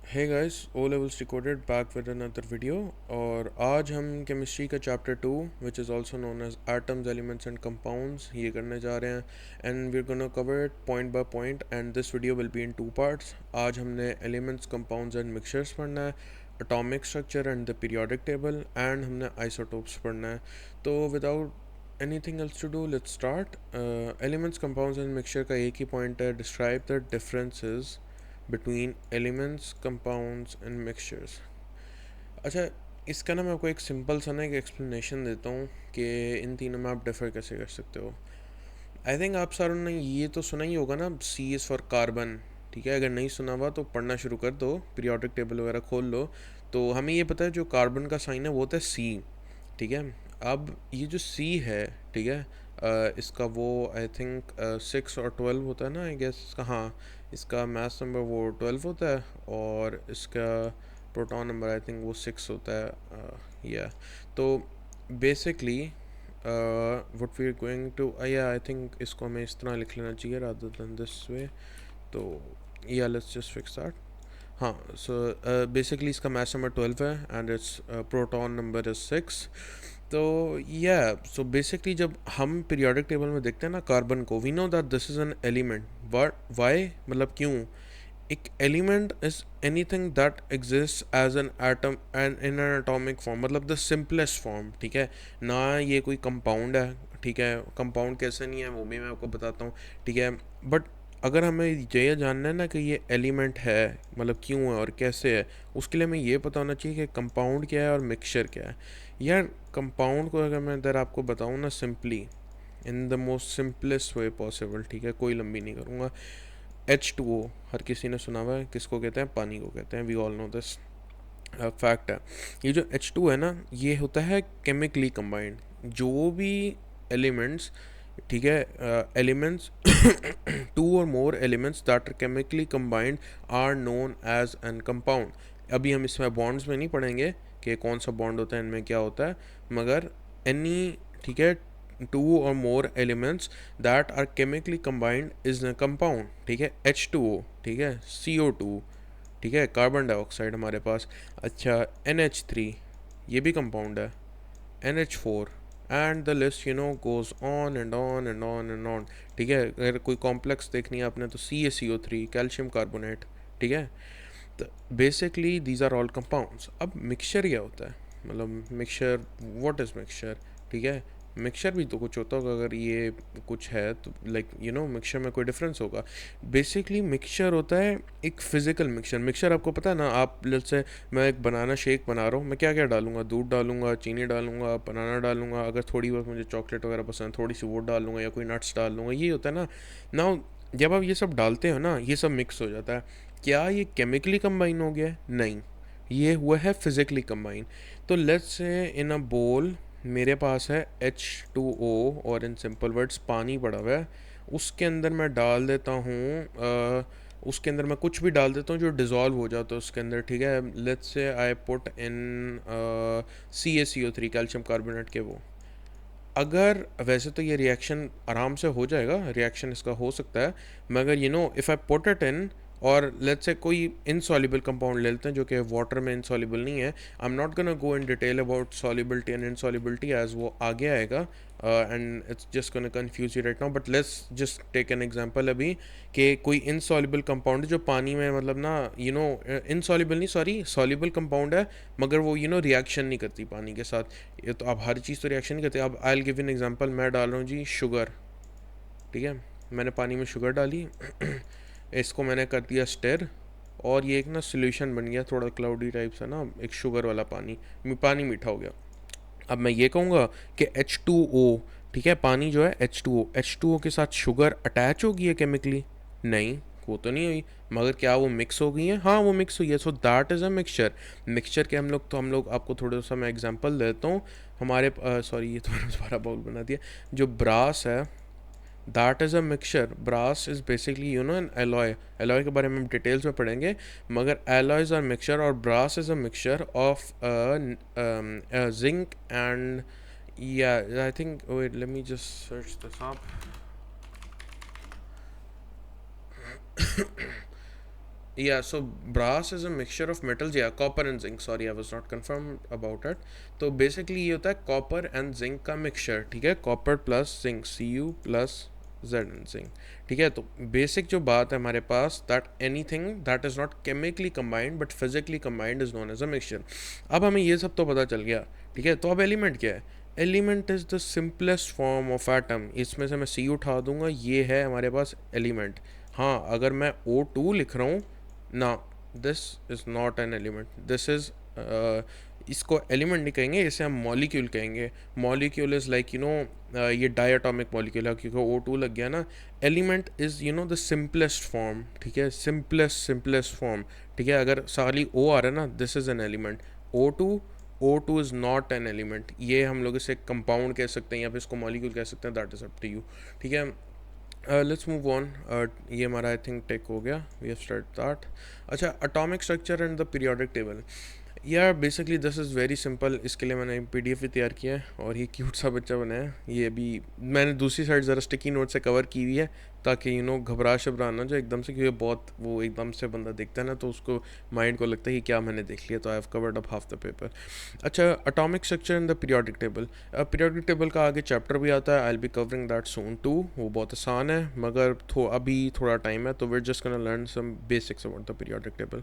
Hey guys, O levels recorded back with another video. और आज हम केमिस्ट्री का chapter 2 which is also known as atoms elements and compounds ये करने जा रहे हैं। And we are gonna cover it point by point and this video will be in two parts. आज हमने एलिमेंट्स, कंपाउंड्स एंड मिक्सचर्स पढ़ना है, atomic structure and the periodic table, and हमने आइसोटोप्स पढ़ना है। तो without anything else to do, let's start. Elements, compounds and mixture का एक ही पॉइंट है, describe the differences between elements, compounds and mixtures. अच्छा, इसका ना मैं आपको एक सिंपल सा ना एक एक्सप्लेनेशन देता हूँ कि इन तीनों में आप डिफ़र कैसे कर सकते हो। आई थिंक आप सारों ने ये तो सुना ही होगा ना, सी इज़ फॉर कार्बन। ठीक है, अगर नहीं सुना हुआ तो पढ़ना शुरू कर दो, पीरियोडिक टेबल वगैरह खोल लो। तो हमें ये पता है जो कार्बन का साइन है वो होता है सी। ठीक है, अब ये जो सी है, ठीक है, इसका वो आई थिंक 6 और 12 होता है ना, आई गेस इसका, हाँ, इसका मास नंबर वो 12 होता है और इसका प्रोटॉन नंबर आई थिंक वो 6 होता है। या तो basically what we are going to, या आई थिंक इसको हमें इस तरह लिख लेना चाहिए रादर देन दिस वे। तो या लेट्स जस्ट फिक्स दैट। हाँ, सो बेसिकली इसका मास नंबर 12 है and it's proton number is 6। तो या सो बेसिकली जब हम पीरियोडिक टेबल में देखते हैं ना कार्बन को, we know that this is an element. But why, मतलब क्यों? एक element is anything that exist as an atom and in an atomic form, मतलब द सिंपलेस्ट फॉर्म। ठीक है ना, ये कोई कंपाउंड है। ठीक है, कंपाउंड कैसे नहीं है वो भी मैं आपको बताता हूँ। ठीक है, बट अगर हमें ये जानना है ना कि ये एलिमेंट है, मतलब क्यों है और कैसे है, उसके लिए हमें ये पता होना चाहिए कि कंपाउंड क्या है और मिक्सचर क्या है। यार, कंपाउंड को अगर मैं इधर आपको बताऊँ ना simply, in the most simplest way possible, ठीक है, कोई लंबी नहीं करूँगा। H2O हर किसी ने सुना हुआ है, किसको कहते हैं? पानी को कहते हैं। We all know this fact है। ये जो H2 है ना, ये होता है केमिकली कंबाइंड। जो भी एलिमेंट्स, ठीक है, elements two or more elements that are chemically combined are known as an compound. अभी हम इसमें बॉन्ड्स में नहीं पढ़ेंगे कि कौन सा बॉन्ड होता है, इनमें क्या होता है, मगर एनी, ठीक है, two or more elements that are chemically combined is a compound. ठीक है, H2O, ठीक है, CO2, ठीक है, कार्बन डाइऑक्साइड हमारे पास। अच्छा, NH3, ये भी कंपाउंड है, NH4, and the list goes on and on and on and on. ठीक है, अगर कोई कॉम्प्लेक्स देखनी है आपने तो CaCO3, कैल्शियम कार्बोनेट। ठीक है, तो basically these are all compounds. अब मिक्सचर क्या होता है, मतलब मिक्सचर, व्हाट इज़ मिक्सचर? ठीक है, मिक्सचर भी तो कुछ होता होगा, अगर ये कुछ है तो लाइक मिक्सचर में कोई डिफरेंस होगा। बेसिकली मिक्सचर होता है एक फिजिकल मिक्सचर। मिक्सचर आपको पता है ना, आप लेट्स से मैं एक बनाना शेक बना रहा हूँ, मैं क्या क्या डालूंगा? दूध डालूंगा, चीनी डालूंगा, बनाना डालूंगा, अगर थोड़ी बहुत मुझे चॉकलेट वगैरह पसंद है थोड़ी सी वो डाल लूँगा, या कोई नट्स डाल लूँगा, ये होता है ना। नाउ जब आप ये सब डालते हो ना, ये सब मिक्स हो जाता है। क्या ये केमिकली कंबाइन हो गया है? नहीं, ये हुआ है फिजिकली कंबाइन। तो लेट्स से इन अ बोल मेरे पास है H2O, और इन सिंपल वर्ड्स पानी पड़ा हुआ है, उसके अंदर मैं डाल देता हूँ उसके अंदर मैं कुछ भी डाल देता हूँ जो डिज़ोल्व हो जाता है उसके अंदर। ठीक है, let's say I put in CaCO3, calcium carbonate के वो। अगर वैसे तो ये रिएक्शन आराम से हो जाएगा, रिएक्शन इसका हो सकता है, मगर if I put it in, और लेट्स से कोई इनसॉल्युबल कंपाउंड ले लेते हैं जो कि वाटर में इनसॉल्युबल नहीं है। I am not gonna go in detail about solubility and insolubility as वो आगे आएगा, and it's just gonna confuse you right now, but let's just take an example अभी कि कोई इनसॉल्युबल कंपाउंड है जो पानी में, मतलब ना इनसॉल्युबल नहीं, सॉरी, सॉल्युबल कंपाउंड है, मगर वो रिएक्शन नहीं करती पानी के साथ। ये तो अब हर चीज़ तो रिएक्शन नहीं करती। अब I will give an example, मैं डाल रहा हूँ जी शुगर। ठीक है, मैंने पानी में शुगर डाली इसको मैंने कर दिया स्टेर, और ये एक ना सोल्यूशन बन गया, थोड़ा क्लाउडी टाइप सा ना, एक शुगर वाला पानी, पानी मीठा हो गया। अब मैं ये कहूँगा कि H2O, ठीक है, पानी जो है H2O के साथ शुगर अटैच हो गई है केमिकली? नहीं, वो तो नहीं हुई, मगर क्या वो मिक्स हो गई है? हाँ, वो मिक्स हुई है। So that is a mixture. Mixture के हम लोग आपको थोड़ा सा मैं एग्जांपल देता हूँ। हमारे सॉरी, ये तो मैंने दोबारा बाउल बना दिया। जो ब्रास है, that is a mixture. Brass is basically an alloy. Alloy के बारे में हम डिटेल्स में पढ़ेंगे, मगर एलॉयज आर मिक्सचर, और brass is a mixture of zinc and, yeah, I think, wait, let me just search this up. Yeah, so brass is a mixture of metals. Yeah, copper and zinc. Sorry, I was not confirmed about it. तो basically ये होता है copper and zinc का mixture, ठीक है? Copper plus zinc, Cu plus Z and zinc. ठीक है, तो बेसिक जो बात है हमारे पास, that anything that is not chemically combined but physically combined is known as a mixture. अब हमें ये सब तो पता चल गया, ठीक है? तो अब एलिमेंट क्या है? Element is the simplest form of atom. इसमें से मैं सी उठा दूंगा, ये है हमारे पास एलिमेंट. हाँ, अगर मैं O2 लिख रहा हूँ ना, this is not an element. This is इसको एलिमेंट नहीं कहेंगे, इसे हम मॉलिक्यूल कहेंगे. Molecule is like you know ये डायटोमिक मॉलिक्यूल है, क्योंकि O2 लग गया ना. Element is you know the simplest form, ठीक है? सिंपलेस्ट फॉर्म, ठीक है? अगर सारी O आ रहा है ना, this is an element. O2 is not an element. ये हम लोग इसे कंपाउंड कह सकते हैं या फिर इसको मॉलिक्यूल कह सकते हैं, that is up to you, ठीक है? Let's move on. ये हमारा आई थिंक टेक हो गया, वी हैव स्टार्ट दैट. अच्छा, atomic structure and the periodic table. यार basically this is very simple. इसके लिए मैंने PDF भी तैयार किया है और ये क्यूट सा बच्चा बनाया है. ये अभी मैंने दूसरी साइड ज़रा स्टिकी नोट से कवर की हुई है, ताकि यू नो घबरा शबरा ना जो एकदम से, क्योंकि बहुत वो एकदम से बंदा देखता है ना तो उसको माइंड को लगता है कि क्या मैंने देख लिया. तो I have covered up half the paper. अच्छा, atomic structure and the periodic table. Periodic table का आगे चैप्टर भी आता है, I will be covering that soon too. वो बहुत आसान है मगर अभी थोड़ा टाइम है, तो we are just gonna learn some basics about the periodic table.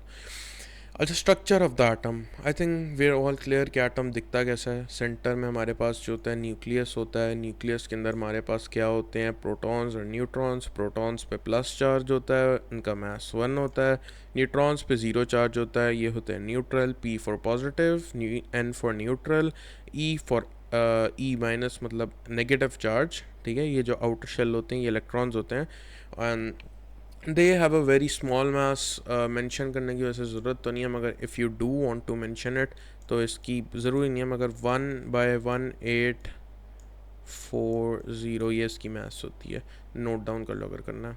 अच्छा, structure of the atom. I think we are all clear कि एटम दिखता कैसा है. सेंटर में हमारे पास जो होता है न्यूक्लियस होता है. न्यूक्लियस के अंदर हमारे पास क्या होते हैं? प्रोटॉन्स और न्यूट्रॉन्स. प्रोटॉन्स पे प्लस चार्ज होता है, इनका मास 1 होता है. न्यूट्रॉन्स पे 0 चार्ज होता है, ये होते हैं neutral. P for positive, N for neutral, E for E minus मतलब नेगेटिव चार्ज, ठीक है? ये जो आउटर शेल होते हैं ये इलेक्ट्रॉन्स होते हैं. And they have a very small mass. Mention करने की वैसे ज़रूरत तो नहीं है, मगर if you do want to mention it तो इसकी ज़रूरी नहीं है, मगर 1/1840 ये इसकी मास होती है. नोट डाउन कर लो अगर करना है.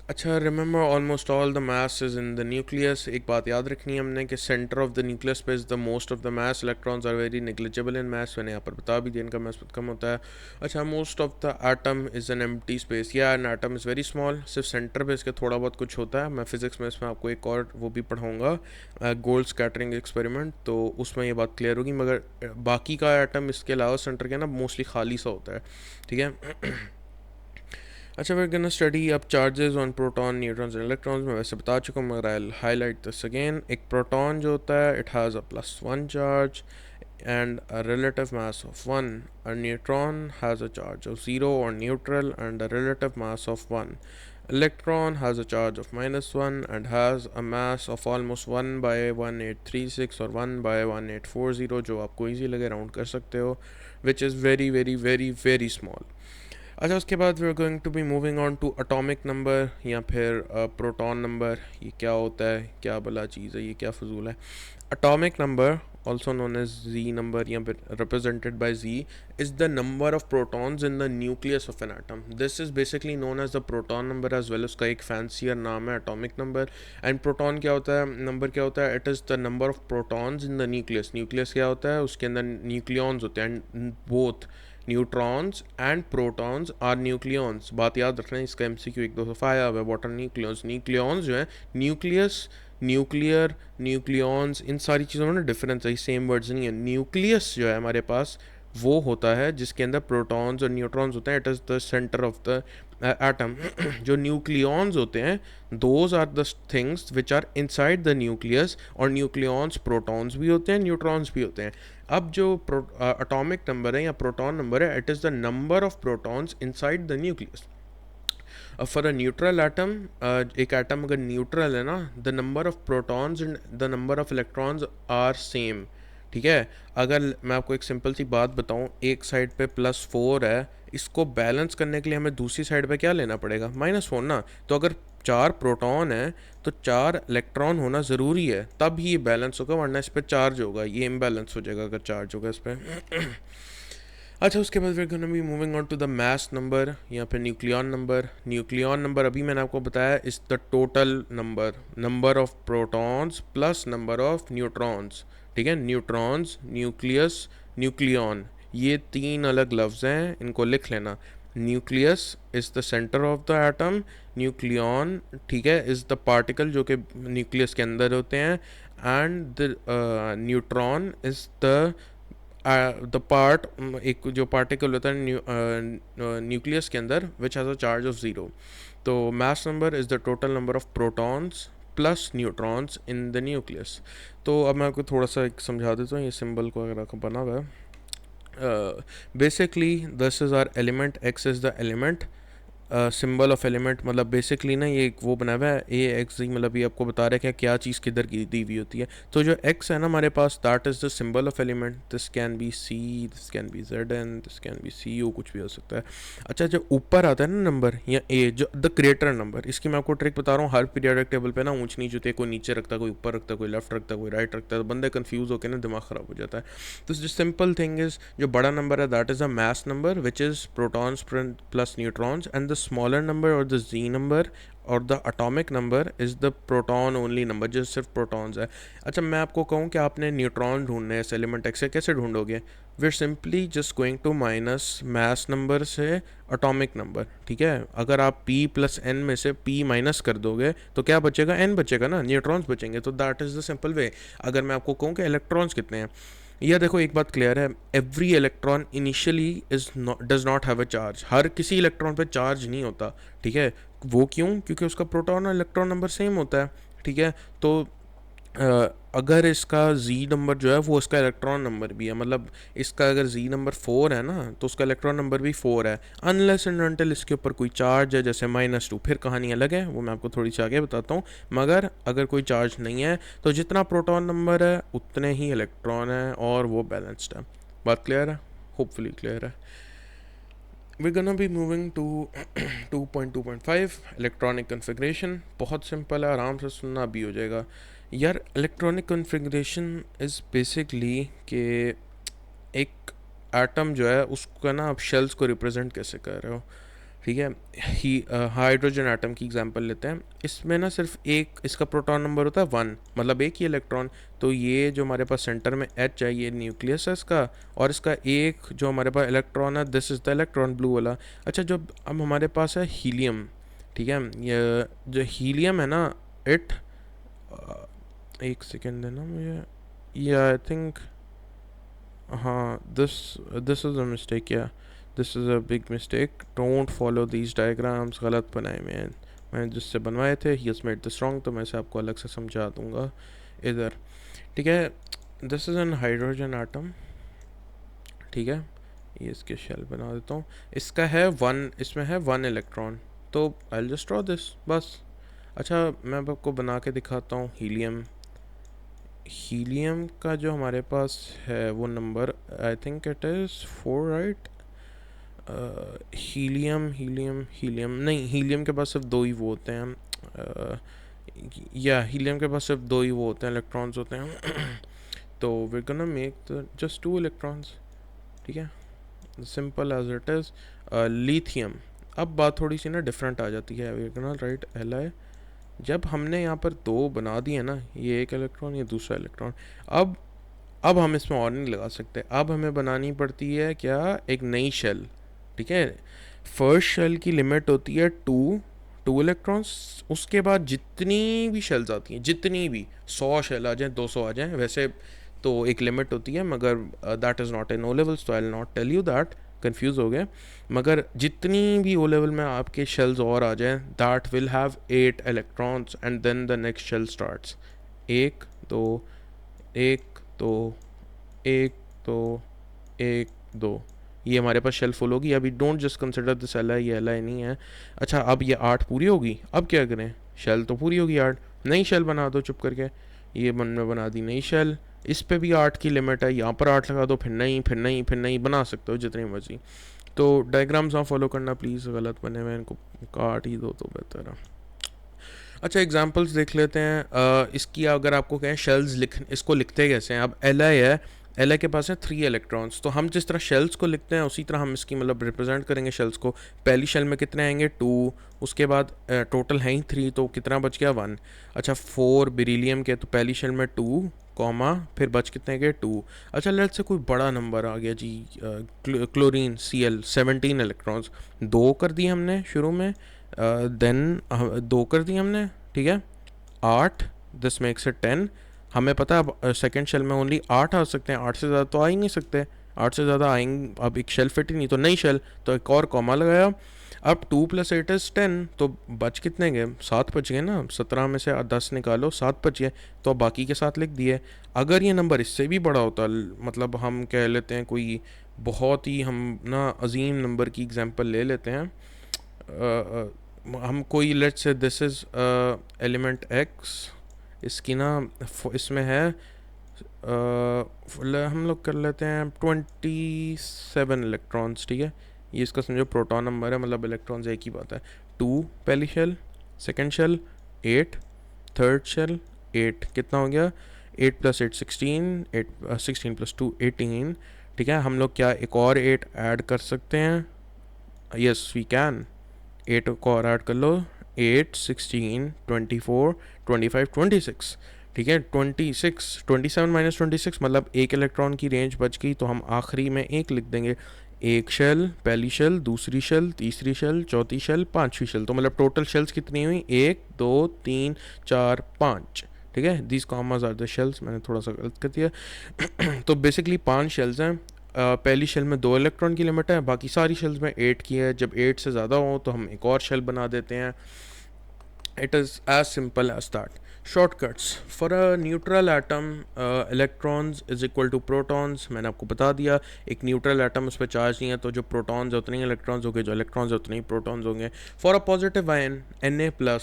अच्छा, remember almost all the mass is in the nucleus. एक बात याद रखनी है हमने कि सेंटर ऑफ द न्यूक्लियस पे is the most of the mass. Electrons are very negligible in mass. मैंने यहाँ पर बता भी दिया इनका मास बहुत कम होता है. अच्छा, most of the atom is an empty space. या an atom is very small. सिर्फ सेंटर पे इसके थोड़ा बहुत कुछ होता है. मैं फिजिक्स में इसमें आपको एक और वो भी पढ़ाऊँगा, गोल्ड स्कैटरिंग एक्सपेरिमेंट, तो उसमें ये बात क्लियर होगी. मगर बाकी का एटम इसके अलावा सेंटर के ना मोस्टली खाली सा होता है, ठीक है? अच्छा, we're gonna study अब charges on proton, neutrons and electrons. मैं वैसे बता चुका हूँ मगर आई हाईलाइट दिस अगेन. एक प्रोटॉन जो होता है it has a +1 charge and a relative mass of 1. A neutron has a charge of 0 or neutral and a relative mass of 1. Electron has a charge of -1 and has a mass of almost 1/1836 or 1/1840, जो आपको easy लगे round कर सकते हो, which is very very very very small. अच्छा, उसके बाद we are going to be moving on to atomic number या फिर प्रोटॉन नंबर. ये क्या होता है, क्या भला चीज़ है, ये क्या फजूल है? Atomic number, also known as Z number या फिर represented by Z, is the number of protons in the nucleus of an atom. This is basically known as the proton number as well. उसका एक fancier नाम है atomic number. and proton क्या होता है, number क्या होता है? It is the number of protons in the nucleus. nucleus क्या होता है? उसके अंदर न्यूक्लियॉन्स होते हैं, and both neutrons and protons are nucleons. बात याद रखना है, इसका MCQ एक दो दफ़ा आया हुआ है. What are nucleons? न्यूक्लियॉन्स जो है न्यूक्लियस, न्यूक्लियर, न्यूक्लियॉन्स, इन सारी चीज़ों में ना डिफरेंस है, सेम वर्ड्स नहीं है. न्यूक्लियस जो है हमारे पास वो होता है जिसके अंदर प्रोटॉन्स और न्यूट्रॉन्स होते हैं. It is the centre of the atom. जो न्यूक्लियॉन्स होते हैं those are the things which are inside the nucleus. और न्यूक्लियॉन्स प्रोटॉन्स भी होते हैं, न्यूट्रॉन्स भी होते हैं. अब जो अटोमिक नंबर है या प्रोटॉन नंबर है, it is the number of protons inside the nucleus. For a neutral atom, एक एटम अगर न्यूट्रल है ना, the number of protons and the number of electrons are same, ठीक है? अगर मैं आपको एक सिंपल सी बात बताऊं, एक साइड पे +4 है, इसको बैलेंस करने के लिए हमें दूसरी साइड पे क्या लेना पड़ेगा? -4 ना. तो अगर 4 प्रोटॉन है तो 4 इलेक्ट्रॉन होना ज़रूरी है, तब ही ये बैलेंस होगा, वरना इस पर चार्ज होगा, ये इम्बैलेंस हो जाएगा अगर चार्ज होगा इस पर. अच्छा, उसके बाद फिर gonna be moving on to the mass number या फिर न्यूक्लियॉन नंबर. न्यूक्लियॉन नंबर अभी मैंने आपको बताया is the total number of protons plus number of neutrons, ठीक है? न्यूट्रॉन्स, न्यूक्लियस, न्यूक्लियॉन, ये 3 अलग लफ्ज़ हैं, इनको लिख लेना. Nucleus is the centre of the atom, nucleon, ठीक है, इज़ द पार्टिकल जो कि न्यूक्लियस के अंदर होते हैं, and the neutron is the part, एक जो पार्टिकल होता है न्यूक्लियस के अंदर which has a charge of zero. तो mass number is the total number of protons plus neutrons in the nucleus. तो अब मैं आपको थोड़ा सा एक समझा देता हूँ, ये सिंबल को अगर आपको बना हुआ है, basically this is our element, X is the element, symbol of element, मतलब बेसिकली ना ये एक वो बना हुआ है ए एक्स जी, मतलब ये आपको बता रहा है कि क्या चीज़ किधर की दी हुई होती है। तो जो एक्स है ना हमारे पास, that is the symbol of element, this can be C, this can be Z N, this can be C U, कुछ भी हो सकता है। अच्छा, जो ऊपर आता है ना नंबर या ए, जो द ग्रेटर नंबर, इसकी मैं आपको ट्रिक बता रहा हूँ। हर पीरियोडिक टेबल पे ना ऊंच नीच होती है, कोई नीचे रखता है, कोई ऊपर रखता है, कोई लेफ्ट रखता है, कोई राइट रखता है, तो बंदे कन्फ्यूज़ होकर ना दिमाग ख़राब हो जाता है। तो जो सिंपल थिंग इज़, जो बड़ा नंबर है that is a mass number which is protons plus neutrons, and the smaller number और द जी नंबर और the atomic number is the proton only number, जो सिर्फ प्रोटॉन्स है। अच्छा, मैं आपको कहूँ कि आपने न्यूट्रॉन ढूंढने हैं इस एलिमेंट एक्स से, कैसे ढूंढोगे? We are simply just going to minus mass number से अटोमिक नंबर, ठीक है। अगर आप p प्लस एन में से p माइनस कर दोगे तो क्या बचेगा? n बचेगा ना, न्यूट्रॉन्स बचेंगे। तो that is the simple way. अगर मैं आपको कहूँ कि इलेक्ट्रॉन्स कितने हैं, यह देखो एक बात क्लियर है, every electron initially is does not have a charge. हर किसी इलेक्ट्रॉन पे चार्ज नहीं होता, ठीक है। वो क्यों? क्योंकि उसका प्रोटॉन और इलेक्ट्रॉन नंबर सेम होता है, ठीक है। तो अगर इसका z नंबर जो है वो इसका इलेक्ट्रॉन नंबर भी है, मतलब इसका अगर z नंबर 4 है ना तो उसका इलेक्ट्रॉन नंबर भी 4 है, अनलेस एंड अनटिल इसके ऊपर कोई चार्ज है, जैसे -2, फिर कहानी अलग है, वो मैं आपको थोड़ी सी आगे बताता हूँ। मगर अगर कोई चार्ज नहीं है तो जितना प्रोटॉन नंबर है उतने ही इलेक्ट्रॉन है, और वो बैलेंस्ड है। बात क्लियर है? होपफुली क्लियर है। We're gonna be moving to 2.2.5 electronic configuration. बहुत सिंपल है, आराम से सुनना भी हो जाएगा यार। इलेक्ट्रॉनिक कन्फिग्रेशन इज़ बेसिकली कि एक एटम जो है उसका ना आप शेल्स को रिप्रेजेंट कैसे कर रहे हो, ठीक है। ही हाइड्रोजन एटम की एग्जांपल लेते हैं। इसमें ना सिर्फ एक इसका प्रोटॉन नंबर होता है 1, मतलब एक ही इलेक्ट्रॉन। तो ये जो हमारे पास सेंटर में H है, ये न्यूक्लियस है इसका, और इसका एक जो हमारे पास इलेक्ट्रॉन है, this is the electron, blue वाला। अच्छा, जो अब हमारे पास है हीलियम, ठीक है। ये जो हीलियम है ना, इट एक सेकेंड देना मुझे, ये आई थिंक, हाँ, this this is a mistake, या this is a big mistake, don't follow these diagrams, गलत बनाए मैंने जिससे बनवाए थे, he has made this wrong, तो मैं इसे आपको अलग से समझा दूंगा इधर, ठीक है। This is an hydrogen atom, ठीक है। ये इसके शेल बना देता हूँ। इसका है 1, इसमें है 1 इलेक्ट्रॉन, तो आई जस्ट ड्रॉ दिस, बस। अच्छा, मैं आपको बना के दिखाता हूँ। हीलियम, हीलियम का जो हमारे पास है वो number, I think it is 4, right. Helium helium helium नहीं, हीलियम के पास सिर्फ 2 ही वो होते हैं, या हीलियम के पास सिर्फ 2 ही वो होते हैं, इलेक्ट्रॉन्स होते हैं। तो we gonna make the just 2 electrons, ठीक है, simple as it is. Lithium, अब बात थोड़ी सी ना डिफरेंट आ जाती है। वी गोना राइट Li, जब हमने यहाँ पर 2 बना दिए ना, ये एक इलेक्ट्रॉन, ये दूसरा इलेक्ट्रॉन, अब हम इसमें और नहीं लगा सकते। अब हमें बनानी पड़ती है क्या? एक नई शेल, ठीक है। फर्स्ट शेल की लिमिट होती है 2 इलेक्ट्रॉन्स। उसके बाद जितनी भी शेल्स आती हैं, जितनी भी 100 शेल आ जाएं, 200 आ जाएं, वैसे तो एक लिमिट होती है, मगर that is not in O levels, तो I will not tell you that, confuse हो गए। मगर जितनी भी ओ लेवल में आपके शेल्स और आ जाएं, that will have 8 electrons, and then the next shell starts. 1 2 1 2 1 2 1 2, ये हमारे पास शेल फुल होगी। अभी don't just consider this Li, ये Li नहीं है। अच्छा, अब ये 8 पूरी होगी, अब क्या करें? शेल तो पूरी होगी 8, नई शेल बना दो चुप करके। ये ने बना दी नई शेल, इस पे भी 8 की लिमिट है, यहाँ पर 8 लगा दो, फिर नहीं फिर नहीं फिर नहीं, बना सकते हो जितनी मर्जी। तो डायग्राम्स ना फॉलो करना प्लीज़, गलत बने हुए इनको काट ही दो तो बेहतर है। अच्छा, एग्जांपल्स देख लेते हैं। इसकी अगर आपको कहें शेल्स इसको लिखते कैसे हैं? अब Li है, Li के पास है 3 इलेक्ट्रॉन्स, तो हम जिस तरह शेल्स को लिखते हैं उसी तरह हम इसकी मतलब रिप्रेजेंट करेंगे शेल्स को। पहली शेल में कितने आएंगे? 2, उसके बाद टोटल है ही 3, तो कितना बच गया? 1। अच्छा, 4 बेरिलियम के, तो पहली शेल में 2, कॉमा, फिर बच कितने गए 2। अच्छा लेट्स से कोई बड़ा नंबर आ गया जी, क्लोरीन Cl 17 इलेक्ट्रॉन्स, दो कर दिए हमने शुरू में, देन दो कर दिए हमने, ठीक है 8, दिस मेक्स इट 10। हमें पता है अब सेकेंड शेल में ओनली 8 आ सकते हैं, 8 से ज़्यादा तो आ ही नहीं सकते, 8 से ज़्यादा आएंगे, अब एक शेल फिट ही नहीं, तो नई शेल, तो एक और कॉमा लगाया। अब 2 + 8 = 10, तो बच कितने गए, 7 बच गए ना, 17 में से 10 निकालो, 7 बच गए, तो अब बाकी के साथ लिख दिए। अगर ये नंबर इससे भी बड़ा होता, मतलब हम कह लेते हैं कोई बहुत ही, हम ना अजीम नंबर की एग्जांपल ले लेते हैं, हम कोई let's say this is element x, इसकी ना इसमें है हम लोग कर लेते हैं 27 इलेक्ट्रॉन्स, ठीक है, ये इसका समझो प्रोटॉन नंबर है, मतलब इलेक्ट्रॉन्स एक ही बात है। 2 पहली shell, second shell 8, third shell 8, कितना हो गया 8 + 8 16, 16 + 2 18, ठीक है। हम लोग क्या एक और 8 ऐड कर सकते हैं, यस वी कैन, 8 को और ऐड कर लो, 8 16 24 25 26, ठीक है 26 27 - 26 मतलब एक इलेक्ट्रॉन की रेंज बच गई, तो हम आखिरी में एक लिख देंगे, एक शेल, पहली शेल, दूसरी शेल, तीसरी शेल, चौथी शेल, पांचवी शेल, तो मतलब टोटल शेल्स कितनी हुई 1 2 3 4 5, ठीक है। These commas are the shells, मैंने थोड़ा सा गलत कर दिया तो बेसिकली 5 शेल्स हैं। पहली शेल में 2 इलेक्ट्रॉन की लिमिट है, बाकी सारी शेल्स में 8 की है, जब 8 से ज़्यादा हो तो हम एक और शेल बना देते हैं। It is as simple as that. Shortcuts for a neutral atom, electrons is equal to protons, मैंने आपको बता दिया। एक न्यूट्रल एटम, उस पर चार्ज नहीं है, तो जो प्रोटॉन्स उतने ही इलेक्ट्रॉन्स होंगे, जो इलेक्ट्रॉन्स उतने ही प्रोटॉन्स होंगे। For a positive ion Na+,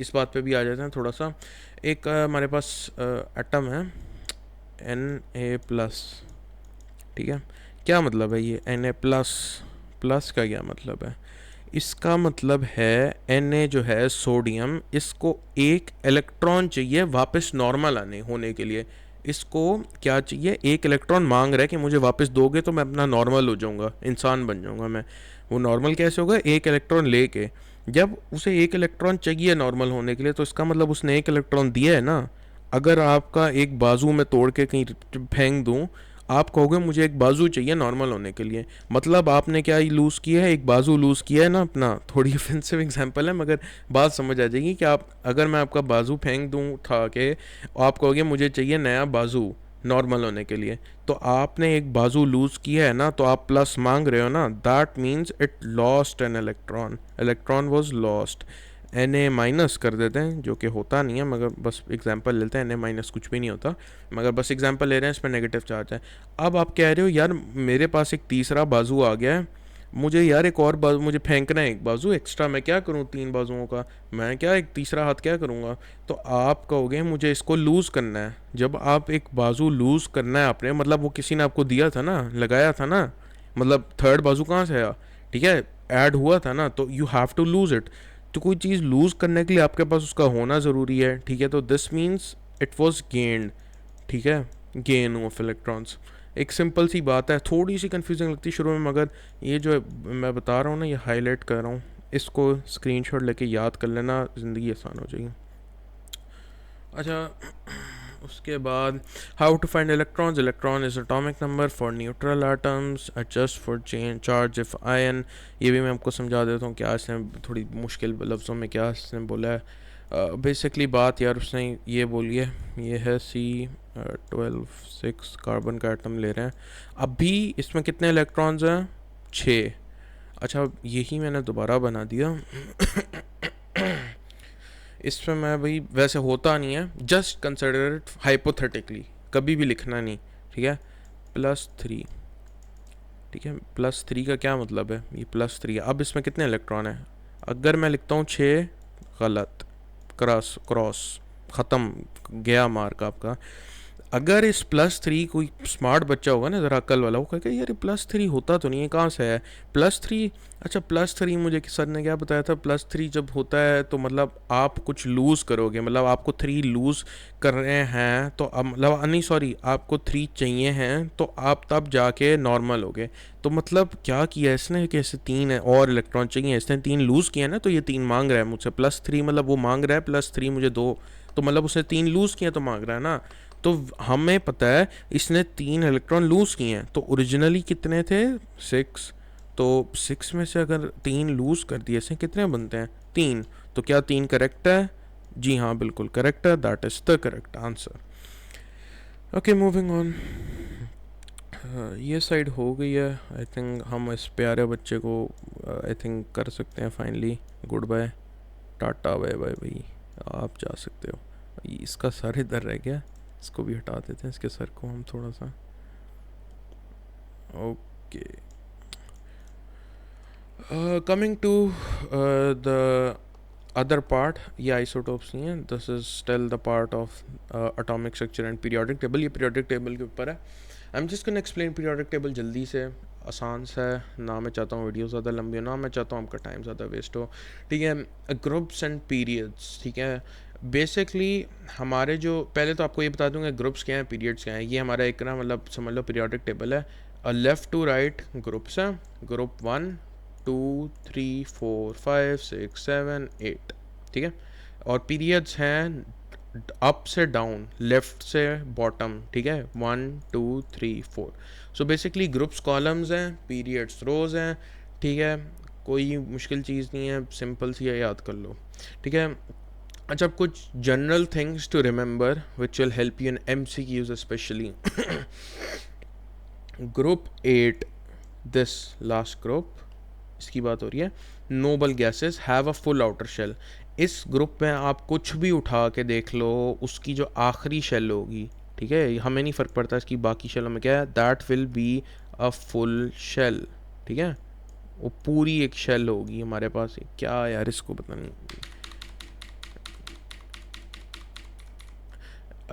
इस बात पे भी आ जाते हैं थोड़ा सा। एक हमारे पास एटम है Na+, ठीक है, क्या मतलब है ये Na+, प्लस का क्या मतलब है, इसका मतलब है Na जो है सोडियम, इसको एक इलेक्ट्रॉन चाहिए वापस नॉर्मल आने होने के लिए, इसको क्या चाहिए, एक इलेक्ट्रॉन मांग रहा है कि मुझे वापस दोगे तो मैं अपना नॉर्मल हो जाऊंगा, इंसान बन जाऊंगा मैं। वो नॉर्मल कैसे होगा, एक इलेक्ट्रॉन लेके, जब उसे एक इलेक्ट्रॉन चाहिए नॉर्मल होने के लिए, तो इसका मतलब उसने एक इलेक्ट्रॉन दिया है ना। अगर आपका एक बाजू में तोड़ के कहीं फेंक दूं, आप कहोगे मुझे एक बाजू चाहिए नॉर्मल होने के लिए, मतलब आपने क्या लूज़ किया है, एक बाजू लूज़ किया है ना अपना। थोड़ी ऑफेंसिव एग्जांपल है मगर बात समझ आ जाएगी कि आप, अगर मैं आपका बाजू फेंक दूं उठा के, आप कहोगे मुझे चाहिए नया बाजू नॉर्मल होने के लिए, तो आपने एक बाजू लूज़ किया है ना, तो आप प्लस मांग रहे हो ना, that means it lost an electron, electron was lost. Na- कर देते हैं, जो कि होता नहीं है, मगर बस एग्जांपल लेते हैं, Na- कुछ भी नहीं होता, मगर बस एग्जांपल ले रहे हैं, इस पर नेगेटिव चार्ज है। अब आप कह रहे हो यार मेरे पास एक तीसरा बाजू आ गया है, मुझे यार एक और बाजू, मुझे फेंकना है एक बाजू एक्स्ट्रा, मैं क्या करूँ 3 बाजुओं का, मैं क्या एक तीसरा हाथ क्या करूँगा, तो आप कहोगे मुझे इसको लूज़ करना है। जब आप एक बाजू लूज़ करना है आपने, मतलब वो किसी ने आपको दिया था ना, लगाया था ना, मतलब थर्ड बाजू कहाँ से आया, ठीक है, ऐड हुआ था ना, तो you have to lose it. तो कोई चीज़ लूज़ करने के लिए आपके पास उसका होना ज़रूरी है, ठीक है, तो this means it was gained, ठीक है, गेन ऑफ इलेक्ट्रॉन्स। एक सिंपल सी बात है, थोड़ी सी कंफ्यूजिंग लगती है शुरू में, मगर ये जो मैं बता रहा हूँ ना, ये हाईलाइट कर रहा हूँ, इसको स्क्रीनशॉट लेके याद कर लेना, ज़िंदगी आसान हो जाएगी। अच्छा उसके बाद how to find electrons, electron is atomic number for neutral atoms, adjust for change charge if ion. ये भी मैं आपको समझा देता हूँ क्या इसने थोड़ी मुश्किल लफ्ज़ों में क्या इसने बोला है। बेसिकली बात यार उसने ये बोली है, ये है C12 6 कार्बन का एटम ले रहे हैं, अभी इसमें कितने इलेक्ट्रॉन्स हैं 6। अच्छा यही मैंने दोबारा बना दिया इसमें मैं भाई वैसे होता नहीं है, जस्ट कंसिडर इट हाइपोथेटिकली, कभी भी लिखना नहीं, ठीक है। +3, ठीक है, +3 का क्या मतलब है, ये +3 है। अब इसमें कितने इलेक्ट्रॉन है, अगर मैं लिखता हूँ 6, गलत, क्रॉस क्रॉस, ख़त्म, गया मार्क आपका। अगर इस +3 कोई स्मार्ट बच्चा होगा ना, ज़रा अक्ल वाला, वो कहेगा यार +3 होता तो नहीं है, कहाँ से है +3। अच्छा +3 मुझे सर ने क्या बताया था, +3 जब होता है तो मतलब आप कुछ लूज़ करोगे, मतलब आपको 3 लूज़ कर रहे हैं, तो अब मतलब नहीं सॉरी, आपको 3 चाहिए हैं, तो आप तब जाके नॉर्मल होगे। तो मतलब क्या किया इसने कि ऐसे 3 है और इलेक्ट्रॉन चाहिए, इसने 3 लूज़ किया ना, तो ये 3 मांग रहा है मुझसे, +3 मतलब वो मांग रहा है +3 मुझे दो, तो मतलब उसने 3 लूज़ किया तो मांग रहा है ना। तो हमें पता है इसने 3 इलेक्ट्रॉन लूज़ किए हैं, तो ओरिजिनली कितने थे 6, तो 6 में से अगर 3 लूज़ कर दिए से कितने बनते हैं 3, तो क्या 3 करेक्ट है? जी हाँ बिल्कुल करेक्ट है, that is the correct answer. Okay moving on. ये साइड हो गई है, आई थिंक हम इस प्यारे बच्चे को आई थिंक कर सकते हैं finally good bye, tata bye bye भाई, आप जा सकते हो। इसका सर इधर रह गया, इसको भी हटा देते हैं, इसके सर को हम थोड़ा सा। Okay coming to the other part, ये आइसोटोप्स नहीं है, this is still the part of atomic structure and periodic table. ये पीरियोडिक टेबल के ऊपर है। I am just gonna explain periodic table जल्दी से, आसान सा है ना। मैं चाहता हूँ वीडियो ज़्यादा लंबी हो ना, मैं चाहता हूँ आपका टाइम ज़्यादा वेस्ट हो, ठीक है। ग्रुप्स एंड पीरियड्स, ठीक है। बेसिकली हमारे जो, पहले तो आपको ये बता दूंगा ग्रुप्स क्या हैं पीरियड्स क्या हैं। ये हमारा एक ना मतलब समझ लो पीरियोडिक टेबल है, और लेफ़्ट टू राइट ग्रुप्स हैं। ग्रुप 1 2 3 4 5 6 7 8, ठीक है। और पीरियड्स हैं अप से डाउन, लेफ्ट से बॉटम, ठीक है, 1 2 3 4। सो बेसिकली ग्रुप्स कॉलम्स हैं, पीरियड्स रोज हैं, ठीक है। कोई मुश्किल चीज़ नहीं है, सिंपल सी है, याद कर लो, ठीक है। अच्छा, कुछ general things to remember which will help you in MCQs specially. Group 8, this last group, इसकी बात हो रही है। Noble gases have a full outer shell. इस ग्रुप में आप कुछ भी उठा के देख लो, उसकी जो आखिरी शेल होगी, ठीक है, हमें नहीं फ़र्क पड़ता इसकी बाकी शेलों में क्या है, that will be a full shell, ठीक है। वो पूरी एक शेल होगी हमारे पास। क्या यार, इसको पता नहीं।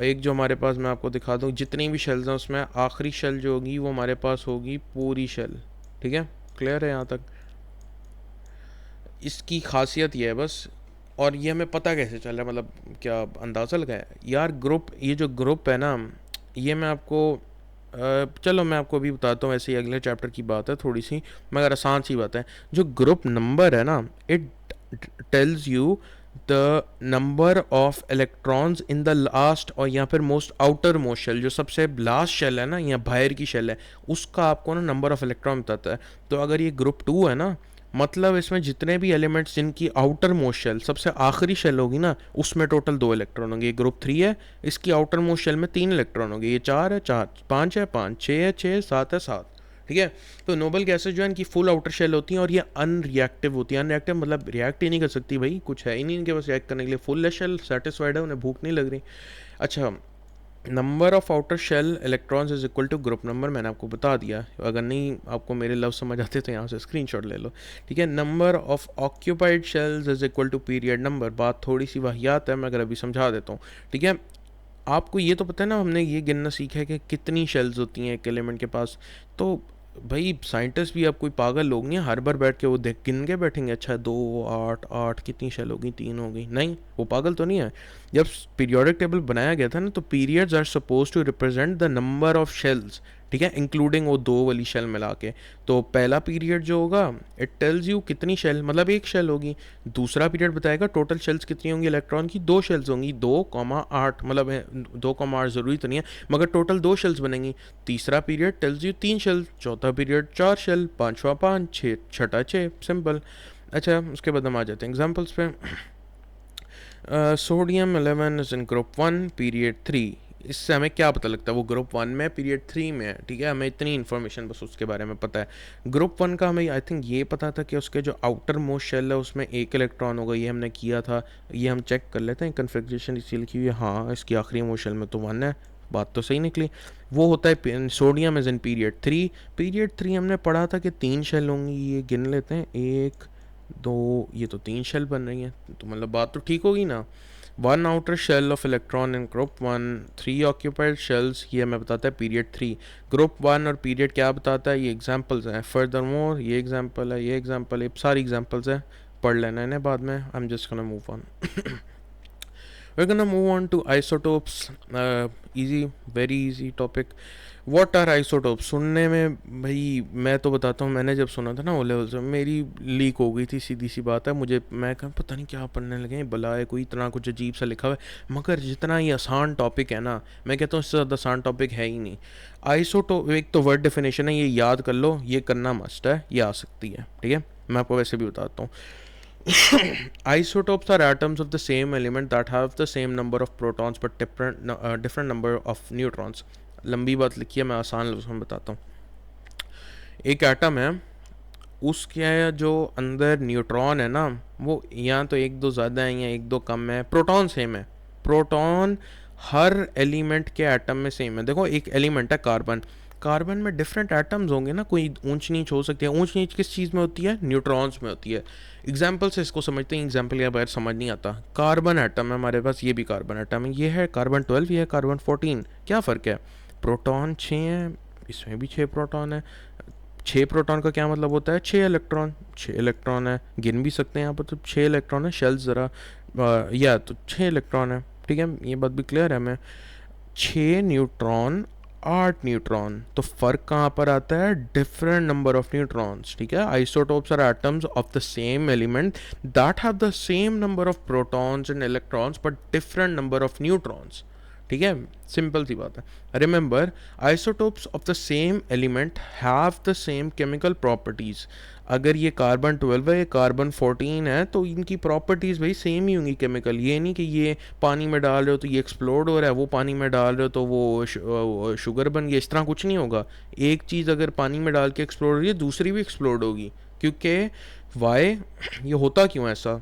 एक जो हमारे पास, मैं आपको दिखा दूँ, जितनी भी शेल्स हैं उसमें आखिरी शेल जो होगी वो हमारे पास होगी पूरी शेल, ठीक है। क्लियर है यहाँ तक? इसकी खासियत ये है बस। और ये हमें पता कैसे चल रहा है, मतलब क्या अंदाज़ा लगाया यार? ग्रुप, ये जो ग्रुप है ना, ये मैं आपको चलो मैं आपको अभी बताता हूँ, ऐसे ही अगले चैप्टर की बात है थोड़ी सी, मगर आसान सी बात है। जो ग्रुप नंबर है ना, it tells you the number of electrons in the last, और या फिर मोस्ट आउटर मोस्ट शेल, जो सबसे लास्ट शेल है ना या बाहर की शेल है, उसका आपको ना नंबर ऑफ इलेक्ट्रॉन बताता है। तो अगर ये ग्रुप 2 है ना, मतलब इसमें जितने भी एलिमेंट्स जिनकी आउटर मोस्ट शेल, सबसे आखिरी शेल होगी ना, उसमें टोटल 2 इलेक्ट्रॉन होंगे। ये ग्रुप 3 है, इसकी आउटर मोस्ट शेल में 3 इलेक्ट्रॉन होंगे। ये 4 है 4, 5 है 5, 6 है 6, 7 है 7, ठीक है। तो नोबल गैसेज जो है इनकी फुल आउटर शेल होती हैं, और ये अनरिएक्टिव होती है। अनरिएक्टिव मतलब रिएक्ट ही नहीं कर सकती भाई, कुछ है ही नहीं इनके पास रिएक्ट करने के लिए। फुल शेल सेटिस्फाइड है, उन्हें भूख नहीं लग रही। अच्छा, number of outer shell electrons is equal to group number, मैंने आपको बता दिया। अगर नहीं आपको मेरे लफ्ज़ समझ आते तो यहाँ से स्क्रीनशॉट ले लो, ठीक है। Number of occupied shells is equal to period number. बात थोड़ी सी वाहियात है, मैं अगर अभी समझा देता हूँ, ठीक है। आपको ये तो पता है ना, हमने ये गिनना सीखा है कि कितनी शेल्स होती हैं एक एलिमेंट के पास। तो भाई साइंटिस्ट भी अब कोई पागल लोग नहीं है, हर बार बैठ के वो देख गिन के बैठेंगे, अच्छा 2 8 8 कितनी शेल होगी, 3 होगी, नहीं, वो पागल तो नहीं है। जब पीरियोडिक टेबल बनाया गया था ना, तो periods are suppose to represent the number of shells, ठीक है, इंक्लूडिंग वो 2 वाली शेल मिला के। तो पहला पीरियड जो होगा, इट टेल्स यू कितनी शेल, मतलब एक शेल होगी। दूसरा पीरियड बताएगा टोटल शेल्स कितनी होंगी इलेक्ट्रॉन की, 2 शेल्स होंगी, 2,8, मतलब 2,8 ज़रूरी तो नहीं है, मगर टोटल 2 शेल्स बनेंगी। तीसरा पीरियड टेल्स यू 3 शेल, चौथा पीरियड 4 शेल, पाँचवा 5, छठा 6, सिंपल। अच्छा, उसके बाद हम आ जाते हैं एग्जाम्पल्स पे। Sodium 11 is in group 1 period 3। इससे हमें क्या पता लगता है वो ग्रुप 1 में पीरियड 3 में है, ठीक है। हमें इतनी इन्फॉर्मेशन बस उसके बारे में पता है। ग्रुप 1 का हमें आई थिंक ये पता था कि उसके जो आउटर मोस्ट शेल है उसमें 1 इलेक्ट्रॉन होगा, ये हमने किया था। ये हम चेक कर लेते हैं, कन्फिग्रेशन इसी लिखी हुई है, हाँ इसकी आखिरी मोस्ट शेल में तो 1 है, बात तो सही निकली। वो होता है sodium is in period 3। Period 3 हमने पढ़ा था कि 3 शेल होंगी, ये गिन लेते हैं, 1 2, ये तो 3 शेल बन रही हैं, तो मतलब बात तो ठीक होगी ना। 1 outer shell of electron in group 1, 3 occupied shells, ये हमें बताता है पीरियड 3। ग्रुप 1 और पीरियड क्या बताता है, ये एग्जांपल्स हैं। फर्दर मोर, ये एग्जांपल है, ये एग्जांपल है, सारी एग्जांपल्स हैं, पढ़ लेना इन्हें बाद में। आई am just gonna move on. we're gonna move on to isotopes. Easy, very easy topic. What are isotopes? सुनने में भाई मैं तो बताता हूँ, मैंने जब सुना था ना ओ लेवल से मेरी लीक हो गई थी, सीधी सी बात है। मुझे मैं कहा पता नहीं क्या पढ़ने लगे हैं, भला है कोई इतना कुछ अजीब सा लिखा हुआ है, मगर जितना ये आसान टॉपिक है ना, मैं कहता हूँ इससे ज़्यादा आसान टॉपिक है ही नहीं। आइसोटोप एक तो वर्ड डेफिनेशन है, ये याद कर लो, ये करना मस्ट है, ये आ सकती है, ठीक है। मैं आपको वैसे भी बताता हूँ। Isotopes are atoms of the same element that have the same number of protons but different number of neutrons. लंबी बात लिखी है, मैं आसान लफ्ज़ों में बताता हूँ। एक एटम है, उसके जो अंदर न्यूट्रॉन है ना, वो या तो एक दो ज़्यादा है या एक दो कम है। प्रोटॉन सेम है, प्रोटॉन हर एलिमेंट के एटम में सेम है। देखो एक एलिमेंट है कार्बन, कार्बन में डिफरेंट एटम्स होंगे ना, कोई ऊंच नीच हो सकती है। ऊंच नीच किस चीज़ में होती है? न्यूट्रॉन्स में होती है। एग्जाम्पल से इसको समझते हैं, एग्जाम्पल के बगैर समझ नहीं आता। कार्बन एटम है हमारे पास, ये भी कार्बन एटम है, ये है कार्बन 12, ये है कार्बन 14। क्या फ़र्क है? प्रोटॉन 6 हैं, इसमें भी 6 प्रोटॉन है। 6 प्रोटॉन का क्या मतलब होता है? 6 इलेक्ट्रॉन, 6 इलेक्ट्रॉन है, गिन भी सकते हैं यहाँ पर, तो 6 इलेक्ट्रॉन है। शेल्स ज़रा या तो 6 इलेक्ट्रॉन है, ठीक है, ये बात भी क्लियर है हमें। 6 न्यूट्रॉन, 8 न्यूट्रॉन, तो फ़र्क कहाँ पर आता है? डिफरेंट नंबर ऑफ न्यूट्रॉन्स, ठीक है। Isotopes are atoms of the same element that have the same number of protons and electrons but different number of neutrons, ठीक है। सिंपल सी बात है। Remember, isotopes of the same element have the same chemical properties. अगर ये carbon 12 है, ये carbon 14 है, तो इनकी प्रॉपर्टीज़ भाई सेम ही होंगी केमिकल। ये नहीं कि ये पानी में डाल रहे हो तो ये एक्सप्लोड हो रहा है, वो पानी में डाल रहे हो तो वो शुगर बन गया, इस तरह कुछ नहीं होगा। एक चीज़ अगर पानी में डाल के एक्सप्लोड हो रही है, दूसरी भी एक्सप्लोड होगी। क्योंकि वाई, ये होता क्यों ऐसा?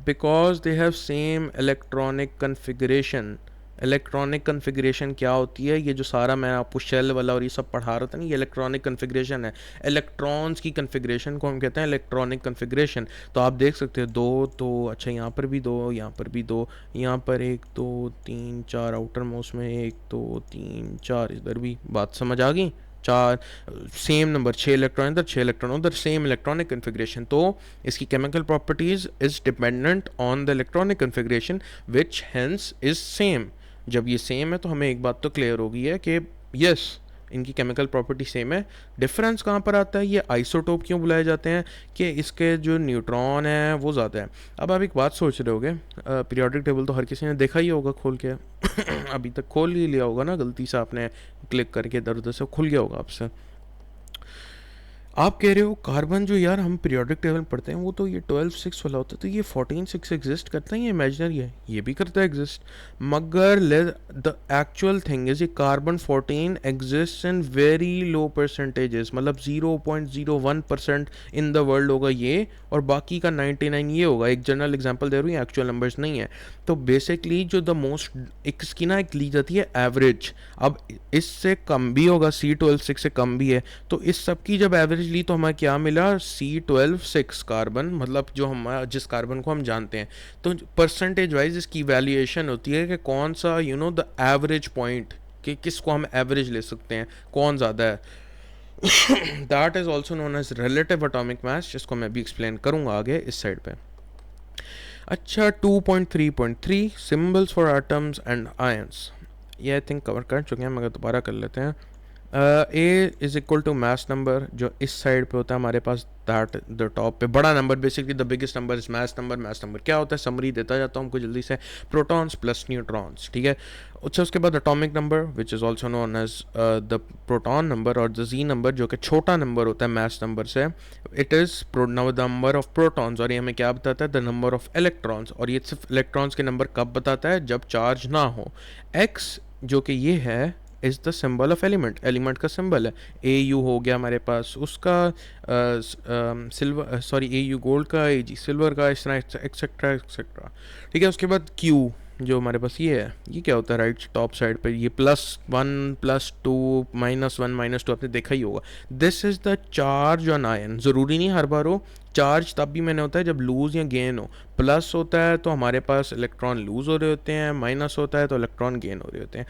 Because they have same electronic configuration. Electronic configuration क्या होती है? ये जो सारा मैं आपको शेल वाला और ये सब पढ़ा रहा था ना, ये इलेक्ट्रॉनिक कन्फिग्रेशन है। इलेक्ट्रॉन्स की कन्फिग्रेशन को हम कहते हैं इलेक्ट्रॉनिक कन्फिग्रेशन। तो आप देख सकते हैं दो, तो अच्छा यहाँ पर भी दो, यहाँ पर भी दो, यहाँ पर 1 2 3 4 आउटर मोस्ट में 1 2 3 4, इधर भी। बात समझ आ गई? 4 सेम नंबर, 6 इलेक्ट्रॉन इधर, 6 इलेक्ट्रॉन उधर, सेम इलेक्ट्रॉनिक कन्फिग्रेशन। तो इसकी chemical properties is dependent on the electronic configuration which hence is same. जब ये सेम है तो हमें एक बात तो क्लियर हो गई है कि यस, इनकी केमिकल प्रॉपर्टी सेम है। डिफरेंस कहाँ पर आता है? ये आइसोटोप क्यों बुलाए जाते हैं? कि इसके जो न्यूट्रॉन है वो ज़्यादा है। अब आप एक बात सोच रहे होगे, पीरियोडिक टेबल तो हर किसी ने देखा ही होगा खोल के अभी तक खोल ही लिया होगा ना, गलती से आपने क्लिक करके इधर उधर से खुल गया होगा आपसे। आप कह रहे हो कार्बन जो यार हम पीरियोडिक टेबल पढ़ते हैं वो तो ये 12 6 वाला होता है, तो ये 14 6 एग्जिस्ट करता है, ये इमेजिनरी है? ये भी करता है एग्जिस्ट, मगर द एक्चुअल थिंग इज ये carbon 14 exist in very low percentages, मतलब 0.01% इन द वर्ल्ड होगा ये, और बाकी का 99 ये होगा। एक जनरल एग्जांपल दे रहा हूँ, एक्चुअल नंबर्स नहीं है। तो बेसिकली जो द मोस्ट इसकी ना एक ली जाती है एवरेज। अब इससे कम भी होगा, C12 6 से कम भी है, तो इस सब की जब एवरेज ली तो हमें क्या मिला? C12 6 कार्बन, मतलब जो हम जिस कार्बन को हम जानते हैं। तो परसेंटेज वाइज इसकी वैल्यूएशन होती है कि कौन सा द एवरेज पॉइंट, कि किसको हम एवरेज ले सकते हैं, कौन ज़्यादा है। That is also known as relative atomic mass, जिसको मैं भी एक्सप्लेन करूँगा आगे इस साइड पे। अच्छा, 2.3.3 symbols for atoms and ions, ये आई थिंक कवर कर चुके हैं, मगर दोबारा कर लेते हैं। A is equal to mass number, जो इस साइड पे होता है हमारे पास, दैट द टॉप पे बड़ा number, basically the biggest number is mass number. Mass number क्या होता है? समरी देता जाता हूँ हमको जल्दी से, प्रोटॉन्स प्लस न्यूट्रॉन्स, ठीक है। अच्छा, उसके बाद atomic number which is also known as the proton number, और द जी नंबर जो कि छोटा नंबर होता है मास नंबर से, it is number of protons, और ये हमें क्या बताता है? द नंबर ऑफ इलेक्ट्रॉन्स, और ये सिर्फ इलेक्ट्रॉन्स के नंबर कब बताता है? जब चार्ज ना हो। एक्स जो कि ये है is the symbol of element, element का सिंबल है। ए यू हो गया हमारे पास, उसका silver, sorry A you gold का, ए जी सिल्वर का, इस तरह एक्सेट्रा एक्सेट्रा, ठीक है। उसके बाद क्यू जो हमारे पास ये है, ये क्या होता है? राइट टॉप साइड पे ये +1 +2 -1 -2, आपने देखा ही होगा। This is the charge on ion. ज़रूरी नहीं हर बार हो, चार्ज तब भी मैंने होता है जब लूज़ या गेन हो। प्लस होता है तो हमारे पास इलेक्ट्रॉन लूज़ हो रहे होते हैं, माइनस होता है तो इलेक्ट्रॉन गेन हो रहे होते हैं।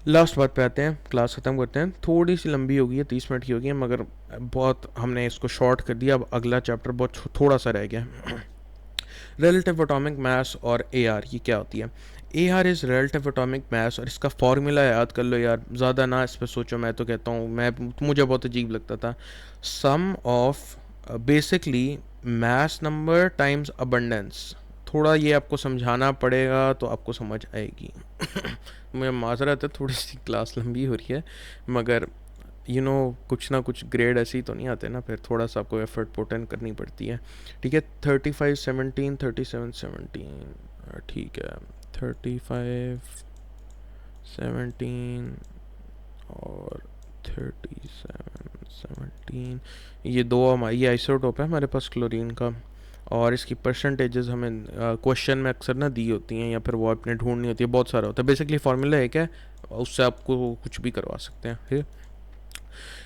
लास्ट बात पे आते हैं, क्लास ख़त्म करते हैं। थोड़ी सी लंबी हो गई है, 30 मिनट की हो गई है, मगर बहुत हमने इसको शॉर्ट कर दिया। अब अगला चैप्टर बहुत थोड़ा सा रह गया। रिलेटिव एटॉमिक मास और AR, ये क्या होती है? AR इज़ रिलेटिव एटॉमिक मास, और इसका फार्मूला याद कर लो यार, ज़्यादा ना इस पर सोचो, मैं तो कहता हूँ, मुझे बहुत अजीब लगता था। Some of basically mass number times abundance. थोड़ा ये आपको समझाना पड़ेगा तो आपको समझ आएगी। मुझे माजरत है, थोड़ी सी क्लास लंबी हो रही है, मगर कुछ ना कुछ ग्रेड ऐसे ही तो नहीं आते ना, फिर थोड़ा सा आपको एफर्ट पुट इन करनी पड़ती है। ठीक है, 35-17, 37-17, ठीक है, 35-17 और 37-17, ये दो हमारी, ये आइसोटोप है हमारे पास क्लोरीन का, और इसकी परसेंटेजेस हमें क्वेश्चन में अक्सर ना दी होती हैं, या फिर वो आपने ढूंढनी होती है, बहुत सारा होता है। बेसिकली फार्मूला एक है, उससे आपको कुछ भी करवा सकते हैं। ठीक है,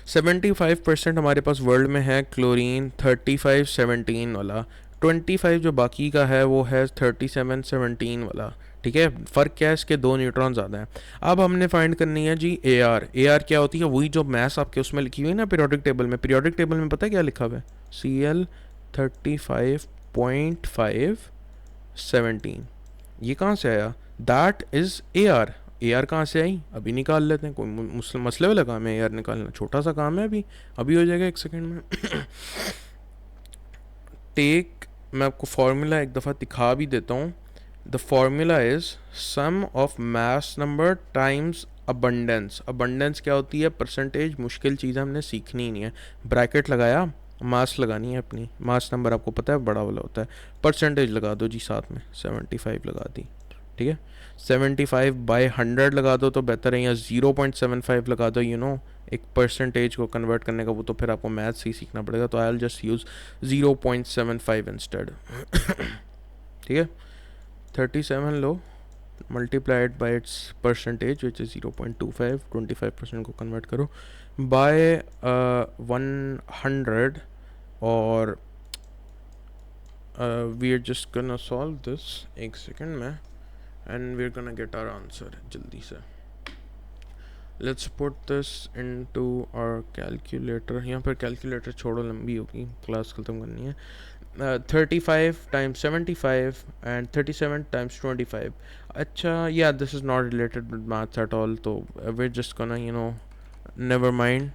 75% हमारे पास वर्ल्ड में है क्लोरीन 35-17 वाला, 25 जो बाकी का है वो है 37-17 वाला। ठीक है, फ़र्क क्या है, इसके दो न्यूट्रॉन ज़्यादा हैं। अब हमने फाइंड करनी है जी ए आर क्या होती है, वही जो मैथ्स आपके उसमें लिखी हुई है ना पीरियोडिक टेबल में। पीरियोडिक टेबल में पता है क्या लिखा हुआ है, Cl35.517। ये कहाँ से आया, दैट इज़ ए आर कहाँ से आई, अभी निकाल लेते हैं, कोई मसले वाला काम है ए आर निकालना, छोटा सा काम है, अभी हो जाएगा 1 सेकेंड में। टेक, मैं आपको फार्मूला एक दफ़ा दिखा भी देता हूँ। The formula is sum of mass number times abundance. Abundance क्या होती है, परसेंटेज। मुश्किल चीज़ हमने सीखनी ही नहीं है, ब्रैकेट लगाया, मास लगानी है अपनी, मास नंबर आपको पता है बड़ा वाला होता है, परसेंटेज लगा दो जी साथ में, 75 लगा दी। ठीक है, 75/100 लगा दो तो बेहतर है, या 0.75 लगा दो, एक परसेंटेज को कन्वर्ट करने का, वो तो फिर आपको मैथ्स ही सीखना पड़ेगा, तो I will just use 0.75 instead. ठीक है, 37 लो, multiplied by its percentage which is 0.25, 25% को कन्वर्ट करो बाय 100, और we are just gonna solve this 1 second में, and we're gonna get our answer जल्दी से। Let's put this into our calculator। यहाँ पर कैलकुलेटर छोड़ो, लंबी होगी, क्लास ख़त्म करनी है। 35 × 75 and 37 × 25। अच्छा, yeah, this is not related with maths at all, तो we're just gonna never mind,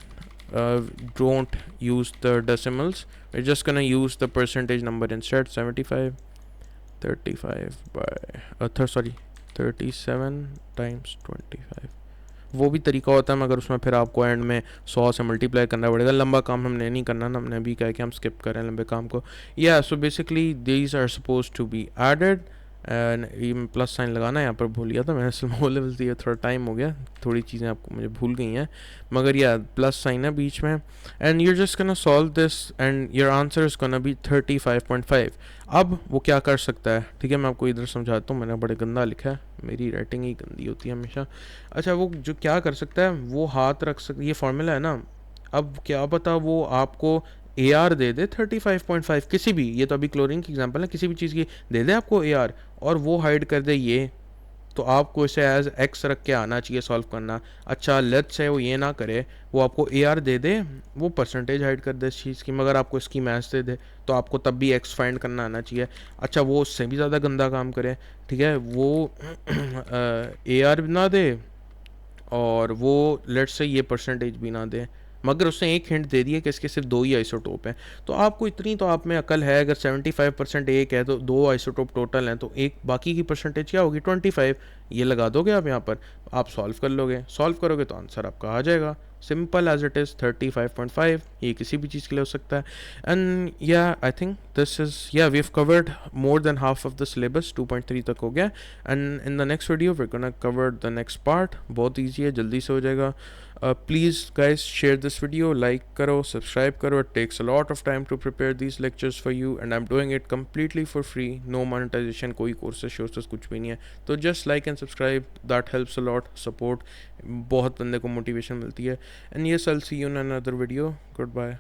don't use the decimals, we're just gonna use the percentage number instead। 75 35 by 37 × 25। वो भी तरीका होता है, मगर उसमें फिर आपको एंड में 100 से मल्टीप्लाई करना पड़ेगा। लंबा काम हमने नहीं करना ना, हमने अभी कहा कि हम स्किप करें लंबे काम को। Yeah so basically these are suppose to be added, and plus sign लगाना यहाँ पर भूल गया था मैंने, स्मॉल लेवल दिया, थोड़ा टाइम हो गया, थोड़ी चीज़ें आपको मुझे भूल गई हैं, मगर या प्लस साइन है बीच में, and you're just gonna solve this and your answer is gonna be 35.5। अब वो क्या कर सकता है, ठीक है, मैं आपको इधर समझाता हूँ, मैंने बड़े गंदा लिखा है, मेरी राइटिंग ही गंदी होती है हमेशा। अच्छा, वो जो क्या कर सकता है, वो हाथ रख सकता, ये फॉर्मूला है ना, अब क्या पता वो आपको ए आर दे दे 35.5 किसी भी, ये तो अभी क्लोरीन की एग्जांपल है, किसी भी चीज़ की दे दे आपको ए आर, और वो हाइड कर दे ये, तो आपको इसे एज एक्स रख के आना चाहिए सॉल्व करना। अच्छा, लेट्स से वो ये ना करे, वो आपको ए आर दे दे, वो परसेंटेज हाइड कर दे इस चीज़ की, मगर आपको इसकी मैथ्स दे दे, तो आपको तब भी एक्स फाइंड करना आना चाहिए। अच्छा, वो उससे भी ज़्यादा गंदा काम करे, ठीक है, वो ए आर भी ना दे, और वो लेट्स से ये परसेंटेज भी ना दे, मगर उसने एक हिंट दे दिया कि इसके सिर्फ 2 ही आइसोटोप हैं, तो आपको इतनी तो आप में अकल है, अगर 75% एक है तो 2 आइसोटोप टोटल हैं, तो एक बाकी की परसेंटेज क्या होगी, 25। ये लगा दोगे आप यहाँ पर, आप सॉल्व कर लोगे, सॉल्व करोगे तो आंसर आपका आ जाएगा, सिंपल एज इट इज़ 35.5। ये किसी भी चीज़ के लिए हो सकता है। And yeah I think this is, yeah we have covered more than half of the syllabus, 2.3 तक हो गया, and in the next video we are gonna cover the next part. बहुत ईजी है, जल्दी से हो जाएगा। Please guys, share this video, like करो, subscribe करो, it takes a lot of time to prepare these lectures for you and I'm doing it completely for free, no monetization, कोई courses शोर्सेस कुछ भी नहीं है, तो just like and subscribe, that helps a lot, support बहुत बंदे को motivation मिलती है। And yes, I'll see you in another video, goodbye।